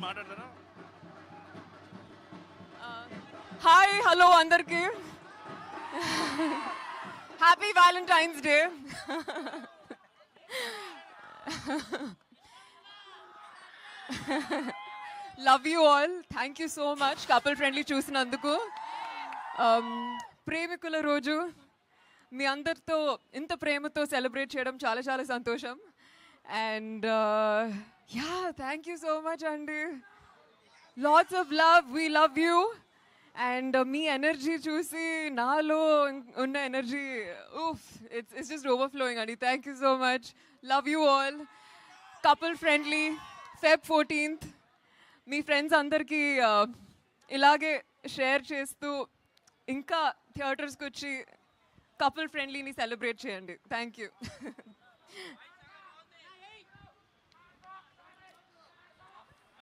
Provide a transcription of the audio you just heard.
మాట్లాడతారా? Hi hello అందరికి, happy Valentine's day. Love you all, thank you so much couple friendly చూసినందుకు. ప్రేమికుల రోజు మీ అందరితో ఇంత ప్రేమతో సెలబ్రేట్ చేయడం చాలా చాలా సంతోషం. And yeah, thank you so much అండి. Lots of love, we love you. And మీ ఎనర్జీ చూసి నాలో ఉన్న ఎనర్జీ ఇట్స్ జస్ట్ ఓవర్ఫ్లోయింగ్ అండి. Thank you so much, love you all. Couple friendly Feb 14th మీ ఫ్రెండ్స్ అందరికీ ఇలాగే షేర్ చేస్తూ ఇంకా థియేటర్స్కి వచ్చి కపుల్ ఫ్రెండ్లీని సెలబ్రేట్ చేయండి. Thank you.